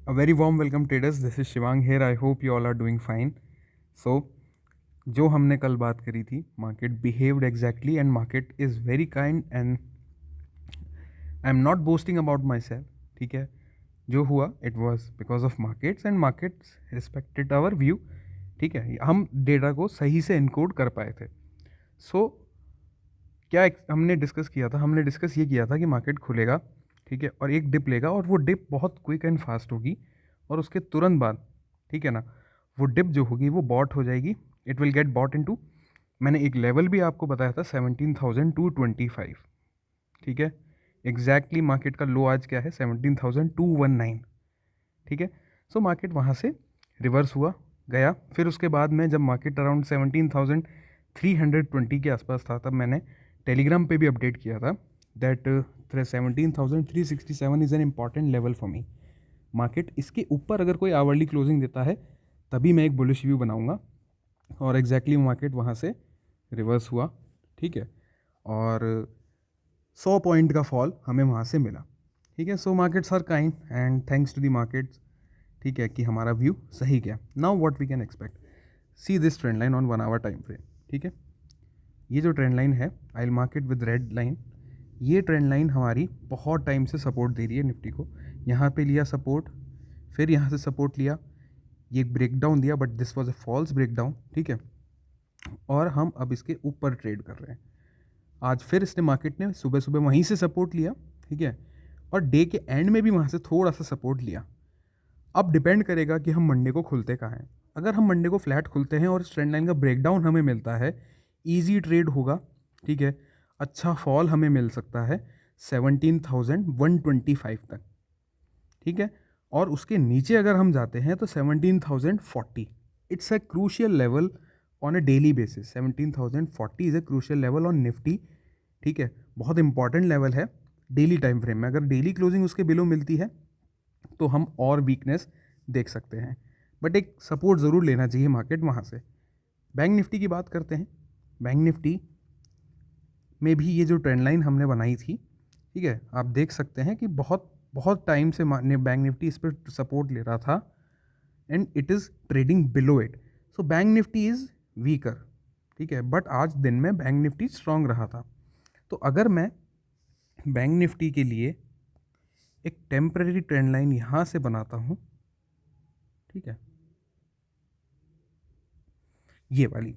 A very warm welcome traders. This is Shivang here. I hope you all are doing fine. So जो हमने कल बात करी थी, market behaved exactly and market is very kind and I am not boasting about myself. ठीक है, जो हुआ it was because of markets and markets respected our view. ठीक है, हम डेटा को सही से इनकोड कर पाए थे. सो क्या हमने डिस्कस किया था? हमने डिस्कस ये किया था कि मार्केट खुलेगा, ठीक है, और एक डिप लेगा और वो डिप बहुत क्विक एंड फास्ट होगी और उसके तुरंत बाद, ठीक है ना, वो डिप जो होगी वो बॉट हो जाएगी. It will get bought into, मैंने एक लेवल भी आपको बताया था 17,225. ठीक है, एग्जैक्टली मार्केट का लो आज क्या है? 17,219. ठीक है, सो मार्केट वहाँ से रिवर्स हुआ गया. फिर उसके बाद में जब मार्केट अराउंड 17,320 के आसपास था, तब मैंने टेलीग्राम पे भी अपडेट किया था that 17,367 is an important level for me. Market इसके ऊपर अगर कोई आवरली क्लोजिंग देता है तभी मैं एक बुलिश व्यू बनाऊंगा. और एग्जैक्टली मार्केट वहाँ से रिवर्स हुआ. ठीक है, और 100 पॉइंट का फॉल हमें वहाँ से मिला. ठीक है, so markets are kind and thanks to the markets. ठीक है, कि हमारा व्यू सही गया. Now what we can expect, see this trend line on 1 hour time frame. ठीक है, ये जो ट्रेंड लाइन है, I will mark it with red line. ये ट्रेंड लाइन हमारी बहुत टाइम से सपोर्ट दे रही है निफ्टी को. यहाँ पे लिया सपोर्ट, फिर यहाँ से सपोर्ट लिया, ये एक ब्रेकडाउन दिया, but this was a false breakdown. ठीक है, और हम अब इसके ऊपर ट्रेड कर रहे हैं. आज फिर इसने मार्केट ने सुबह सुबह वहीं से सपोर्ट लिया. ठीक है, और डे के एंड में भी वहाँ से थोड़ा सा सपोर्ट लिया. अब डिपेंड करेगा कि हम मंडे को खुलते कहाँ हैं. अगर हम मंडे को फ्लैट खुलते हैं और इस ट्रेंड लाइन का ब्रेकडाउन हमें मिलता है, ईजी ट्रेड होगा. ठीक है, अच्छा फॉल हमें मिल सकता है 17,125 तक. ठीक है, और उसके नीचे अगर हम जाते हैं तो 17,040. It's a crucial level on a daily basis. 17,040 is a crucial level on Nifty. ठीक है, बहुत इंपॉर्टेंट लेवल है डेली टाइम फ्रेम में. अगर डेली क्लोजिंग उसके बिलो मिलती है तो हम और वीकनेस देख सकते हैं, बट एक सपोर्ट ज़रूर लेना चाहिए मार्केट वहाँ से. बैंक निफ्टी की बात करते हैं. बैंक निफ्टी में भी ये जो ट्रेंड लाइन हमने बनाई थी, ठीक है, आप देख सकते हैं कि बहुत बहुत टाइम से बैंक निफ्टी इस पर सपोर्ट ले रहा था and it is trading below it. So bank Nifty is weaker. ठीक है, बट आज दिन में बैंक निफ्टी स्ट्रांग रहा था. तो अगर मैं बैंक निफ्टी के लिए एक टेम्परेरी ट्रेंड लाइन यहाँ से बनाता हूँ, ठीक है, ये वाली,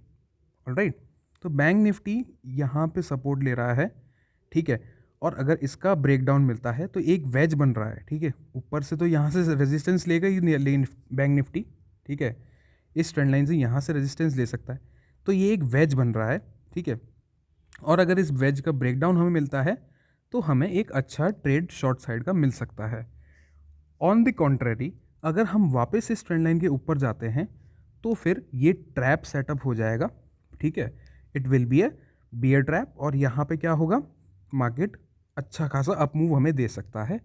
ऑलराइट. तो बैंक निफ्टी यहाँ पे सपोर्ट ले रहा है. ठीक है, और अगर इसका ब्रेकडाउन मिलता है तो एक वेज बन रहा है. ठीक है, ऊपर से तो यहाँ से रेजिस्टेंस लेगा ही बैंक निफ्टी. ठीक है, इस ट्रेंड लाइन से यहाँ से रेजिस्टेंस ले सकता है, तो ये एक वेज बन रहा है. ठीक है, और अगर इस वेज का ब्रेकडाउन हमें मिलता है तो हमें एक अच्छा ट्रेड शॉर्ट साइड का मिल सकता है. ऑन द कॉन्ट्रेरी, अगर हम वापस इस ट्रेंड लाइन के ऊपर जाते हैं तो फिर ये ट्रैप सेटअप हो जाएगा. ठीक है, it will be a bear trap, और यहाँ पे क्या होगा, मार्केट अच्छा खासा अपमूव हमें दे सकता है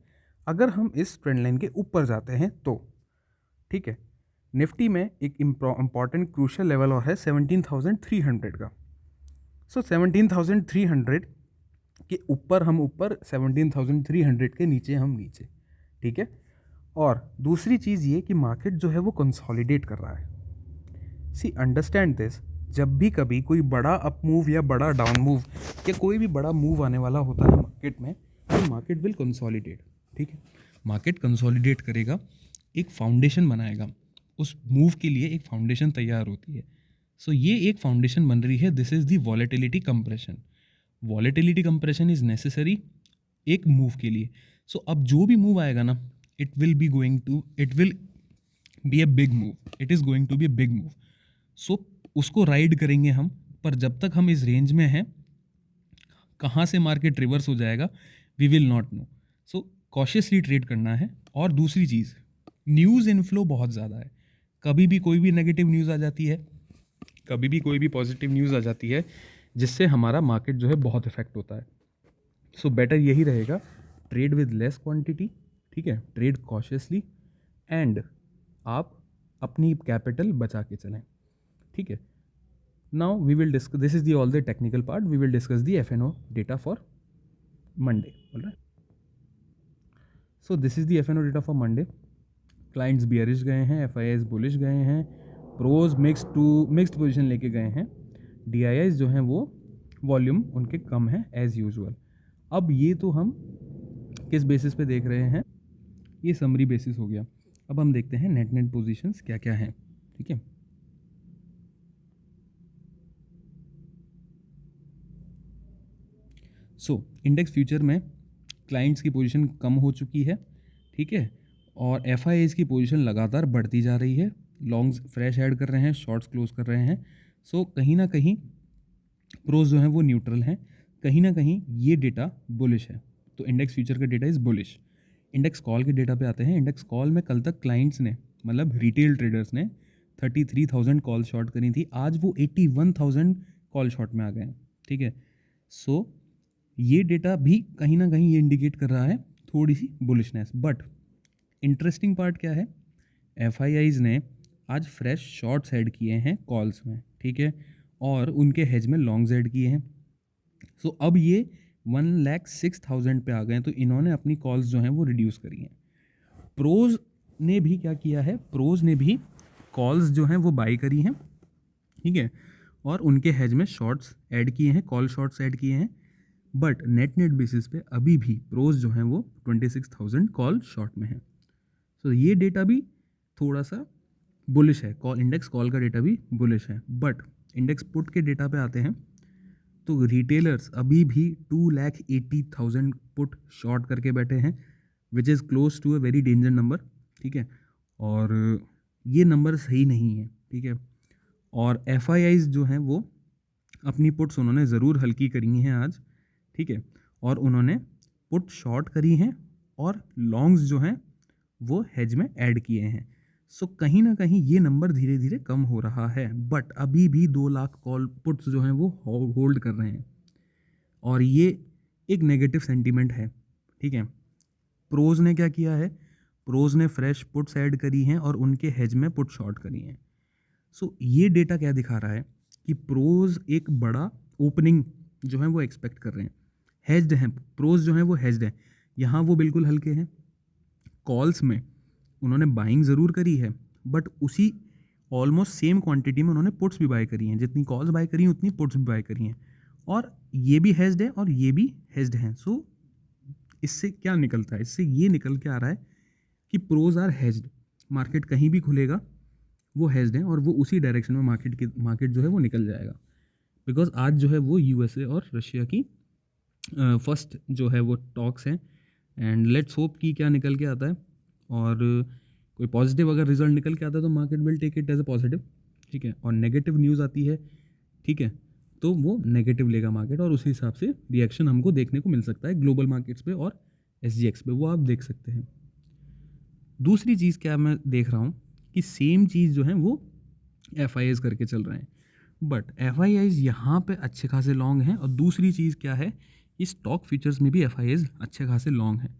अगर हम इस ट्रेंड लाइन के ऊपर जाते हैं तो. ठीक है, निफ्टी में एक इंपॉर्टेंट क्रूशियल लेवल और है 17,300 का. सो 17,300 के ऊपर हम ऊपर, 17,300 के नीचे हम नीचे. ठीक है, और दूसरी चीज़ ये कि मार्केट जो है वो कंसोलिडेट कर रहा है. सी अंडरस्टैंड दिस, जब भी कभी कोई बड़ा अप मूव या बड़ा डाउन मूव या कोई भी बड़ा मूव आने वाला होता है मार्केट में, तो मार्केट विल कंसोलिडेट. ठीक है, मार्केट कंसोलिडेट करेगा, एक फाउंडेशन बनाएगा. उस मूव के लिए एक फाउंडेशन तैयार होती है. सो ये एक फाउंडेशन बन रही है. This is the volatility compression. Volatility compression is necessary एक मूव के लिए. सो अब जो भी मूव आएगा ना, it will be a big move. It is going to be a big move. So उसको राइड करेंगे हम, पर जब तक हम इस रेंज में हैं, कहाँ से मार्केट रिवर्स हो जाएगा we will not know. So cautiously trade करना है. और दूसरी चीज़, न्यूज़ इनफ्लो बहुत ज़्यादा है. कभी भी कोई भी नेगेटिव न्यूज़ आ जाती है, कभी भी कोई भी पॉजिटिव न्यूज़ आ जाती है, जिससे हमारा मार्केट जो है बहुत इफेक्ट होता है. सो बेटर यही रहेगा, ट्रेड विद लेस क्वांटिटी. ठीक है, ट्रेड कॉशियसली, एंड आप अपनी कैपिटल बचा के चलें. ठीक है, now we will discuss, this is the all the technical part, we will discuss the FNO data for Monday. Alright, so this is the FNO data for Monday. Clients bearish गए हैं, FIIs bullish गए हैं, pros mixed position लेके गए हैं, DIIs जो हैं वो वॉल्यूम उनके कम है एज़ यूजुअल। अब ये तो हम किस बेसिस पे देख रहे हैं, ये समरी बेसिस हो गया। अब हम देखते हैं नेट पोजीशंस क्या क्या हैं, ठीक है। सो इंडेक्स फ्यूचर में क्लाइंट्स की पोजीशन कम हो चुकी है, ठीक है, और FIIs की पोजीशन लगातार बढ़ती जा रही है। लॉन्ग्स फ्रेश ऐड कर रहे हैं, शॉर्ट्स क्लोज कर रहे हैं। सो कहीं ना कहीं प्रोज जो हैं वो न्यूट्रल हैं, कहीं ना कहीं ये डेटा बुलिश है। तो इंडेक्स फ्यूचर का data is bullish. Index call के डेटा पे आते हैं। इंडेक्स कॉल में कल तक क्लाइंट्स ने, मतलब रिटेल ट्रेडर्स ने 33,000 कॉल शॉर्ट करी थी, आज वो 81,000 कॉल शॉर्ट में आ गए हैं, ठीक है। सो ये डेटा भी कहीं ना कहीं ये इंडिकेट कर रहा है थोड़ी सी बुलिशनेस। बट इंटरेस्टिंग पार्ट क्या है, FIIs ने आज फ्रेश शॉर्ट्स ऐड किए हैं कॉल्स में, ठीक है, और उनके हेज में लॉन्ग्स ऐड किए हैं। सो अब ये 1,06,000 पे आ गए हैं, तो इन्होंने अपनी कॉल्स जो हैं वो रिड्यूस करी हैं। प्रोज ने भी क्या किया है, प्रोज ने भी कॉल्स जो हैं वो बाई करी हैं, ठीक है, और उनके हेज में शॉर्ट्स ऐड किए हैं, कॉल शॉर्ट्स ऐड किए हैं। बट नेट बेसिस पे अभी भी प्रोज जो हैं वो 26,000 कॉल शॉर्ट में है। सो ये डेटा भी थोड़ा सा बुलिश है, कॉल इंडेक्स कॉल का डेटा भी बुलिश है। बट इंडेक्स पुट के डेटा पे आते हैं तो रिटेलर्स अभी भी 2,80,000 पुट शॉर्ट करके बैठे हैं, which is close to a very danger number, ठीक है, और ये नंबर सही नहीं है, ठीक है। और FIIs जो हैं वो अपनी पुट्स उन्होंने ज़रूर हल्की करी हैं आज, ठीक है, और उन्होंने पुट शॉर्ट करी हैं और लॉन्ग्स जो हैं वो हेज में ऐड किए हैं। सो कहीं ना कहीं ये नंबर धीरे धीरे कम हो रहा है, बट अभी भी 2 लाख कॉल पुट्स जो हैं वो होल्ड कर रहे हैं, और ये एक नेगेटिव सेंटीमेंट है, ठीक है। प्रोज ने क्या किया है, प्रोज ने फ्रेश पुट्स ऐड करी हैं और उनके हेज में पुट शॉर्ट करी हैं। सो ये डेटा क्या दिखा रहा है कि प्रोज एक बड़ा ओपनिंग जो है वो एक्सपेक्ट कर रहे हैं, हेज्ड हैं प्रोज जो हैं वो हेज्ड हैं, यहाँ वो बिल्कुल हल्के हैं। कॉल्स में उन्होंने बाइंग ज़रूर करी है, बट उसी ऑलमोस्ट सेम क्वांटिटी में उन्होंने पुट्स भी बाय करी हैं, जितनी कॉल्स बाय करी हैं उतनी पुट्स भी बाय करी हैं, और ये भी हेज्ड है और ये भी हेज्ड हैं। सो इससे क्या निकलता है, इससे ये निकल के आ रहा है कि प्रोज आर हेज्ड, मार्केट कहीं भी खुलेगा वो हेज्ड हैं और वो उसी डायरेक्शन में मार्केट जो है वो निकल जाएगा। बिकॉज आज जो है वो USA और रशिया की फर्स्ट जो है वो टॉक्स हैं, एंड लेट्स होप कि क्या निकल के आता है, और कोई पॉजिटिव अगर रिजल्ट निकल के आता है तो market will take it as a positive, ठीक है, और नेगेटिव न्यूज़ आती है, ठीक है, तो वो नेगेटिव लेगा मार्केट, और उसी हिसाब से रिएक्शन हमको देखने को मिल सकता है ग्लोबल मार्केट्स पे और SGX पे, वो आप देख सकते हैं। दूसरी चीज़ क्या मैं देख रहा हूँ कि सेम चीज़ जो है वो FIIs करके चल रहे हैं, बट FIIs यहाँ पे अच्छे खासे लॉन्ग हैं, और दूसरी चीज़ क्या है, इस स्टॉक फ्यूचर्स में भी FIIs अच्छे खासे लॉन्ग हैं।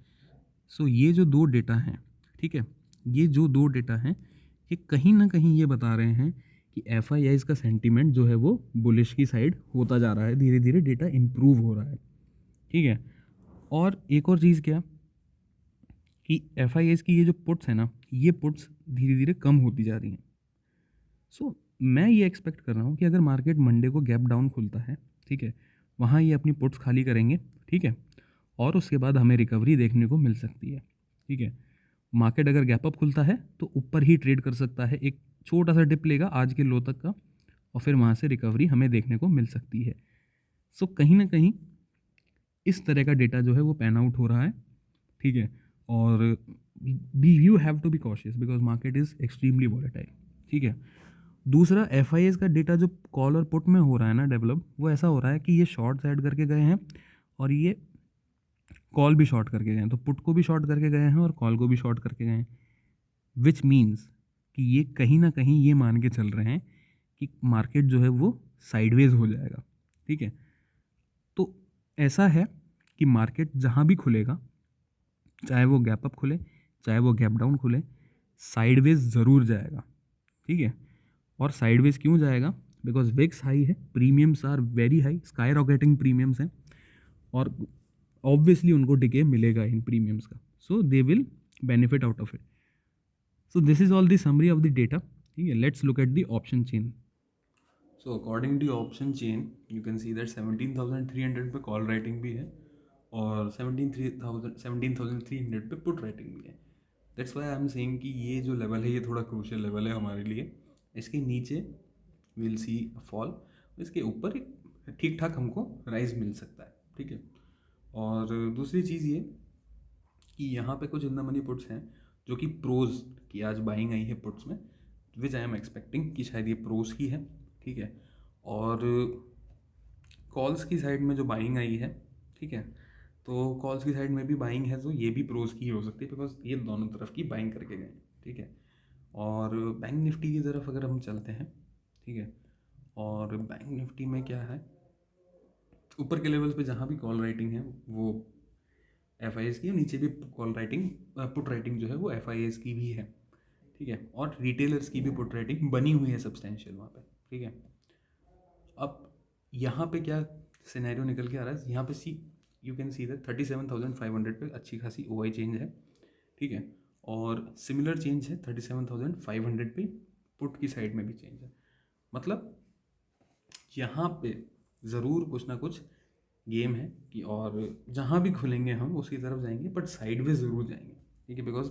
सो ये जो दो डेटा हैं, ठीक है, ये जो दो डेटा हैं ये कहीं ना कहीं ये बता रहे हैं कि FIIs का सेंटीमेंट जो है वो बुलिश की साइड होता जा रहा है, धीरे धीरे डेटा इम्प्रूव हो रहा है, ठीक है। और एक और चीज़ क्या कि FIIs की ये जो पुट्स है ना, ये पुट्स धीरे धीरे कम होती जा रही हैं। सो मैं ये एक्सपेक्ट कर रहा हूँ कि अगर मार्केट मंडे को गैप डाउन खुलता है, ठीक है, वहाँ ये अपनी पुट्स खाली करेंगे, ठीक है, और उसके बाद हमें रिकवरी देखने को मिल सकती है, ठीक है। मार्केट अगर गैप अप खुलता है तो ऊपर ही ट्रेड कर सकता है, एक छोटा सा डिप लेगा आज के लो तक का, और फिर वहाँ से रिकवरी हमें देखने को मिल सकती है। सो कहीं ना कहीं इस तरह का डेटा जो है वो पैन आउट हो रहा है, ठीक है, और you have to be cautious because market is extremely volatile, ठीक है। दूसरा FIIs का डेटा जो कॉल और पुट में हो रहा है ना डेवलप, वो ऐसा हो रहा है कि ये शॉर्ट्स ऐड करके गए हैं और ये कॉल भी शॉर्ट करके गए हैं, तो पुट को भी शॉर्ट करके गए हैं और कॉल को भी शॉर्ट करके गए हैं, विच मीन्स कि ये कहीं ना कहीं ये मान के चल रहे हैं कि मार्केट जो है वो साइडवेज हो जाएगा, ठीक है। तो ऐसा है कि मार्केट जहाँ भी खुलेगा, चाहे वो गैप अप खुले चाहे वो गैप डाउन खुले, साइडवेज ज़रूर जाएगा, ठीक है। और साइडवेज क्यों जाएगा, बिकॉज विक्स हाई है, premiums are very high, sky rocketing premiums हैं, और ऑब्वियसली उनको डिके मिलेगा इन प्रीमियम्स का, so they will benefit out of it. So this is all the summary of the data. ठीक है, let's look at the option chain. So according to option chain, you can see that 17,300 पे call writing भी है और 17,300 पे put writing भी है. That's why I'm saying कि ये जो level है ये थोड़ा crucial level है हमारे लिए. इसके नीचे we'll see a fall, इसके ऊपर एक ठीक ठाक हमको rise मिल सकता है. ठीक है, और दूसरी चीज़ ये कि यहाँ पे कुछ इन द मनी पुट्स हैं जो कि प्रोज की आज बाइंग आई है पुट्स में, विच आई एम एक्सपेक्टिंग कि शायद ये प्रोज की है. ठीक है, और कॉल्स की साइड में जो बाइंग आई है, ठीक है, तो कॉल्स की साइड में भी बाइंग है तो ये भी प्रोज की हो सकती है बिकॉज ये दोनों तरफ की बाइंग करके गए. ठीक है, और बैंक निफ्टी की तरफ अगर हम चलते हैं, ठीक है, और बैंक निफ्टी में क्या है, ऊपर के लेवल पे जहाँ भी कॉल राइटिंग है वो एफ आई एस की है, नीचे भी कॉल राइटिंग पुट राइटिंग जो है वो एफ आई एस की भी है. ठीक है, और रिटेलर्स की भी पुट राइटिंग बनी हुई है सब्सटेंशियल वहाँ पे. ठीक है, अब यहाँ पे क्या सिनेरियो निकल के आ रहा है, यहाँ पे सी यू कैन सी दैट 37,500 पे अच्छी खासी ओ आई चेंज है. ठीक है, और सिमिलर चेंज है 37,500 पे पुट की साइड में भी चेंज है. मतलब यहाँ पे ज़रूर कुछ ना कुछ गेम है कि और जहाँ भी खुलेंगे हम उसकी तरफ जाएंगे बट साइड वे ज़रूर जाएंगे. ठीक है, बिकॉज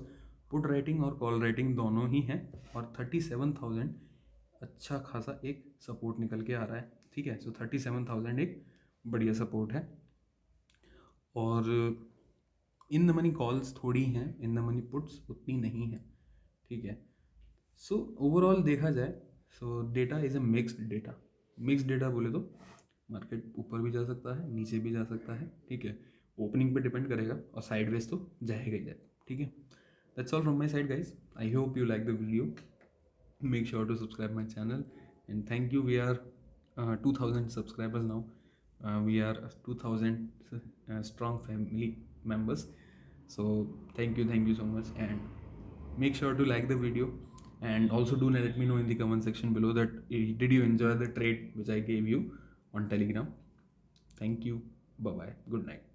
पुट राइटिंग और कॉल राइटिंग दोनों ही हैं और 37,000 अच्छा खासा एक सपोर्ट निकल के आ रहा है. ठीक है, सो 37,000 एक बढ़िया सपोर्ट है. और इन द मनी कॉल्स थोड़ी हैं, इन द मनी पुट्स उतनी नहीं है. ठीक है, सो ओवरऑल देखा जाए सो data is a mixed data. Mixed data बोले तो मार्केट ऊपर भी जा सकता है, नीचे भी जा सकता है. ठीक है, ओपनिंग पे डिपेंड करेगा और साइडवेज तो जाएगा ही जाएगा. ठीक है, that's all from my side guys. I hope you like the video. Make sure to subscribe my channel and thank you. We are 2,000 subscribers now. We are 2,000 strong family members. So thank you so much, and make sure to like the video, and also do let me know in the comment section below that did you enjoy the trade which I gave you on Telegram. Thank you. Bye bye. Good night.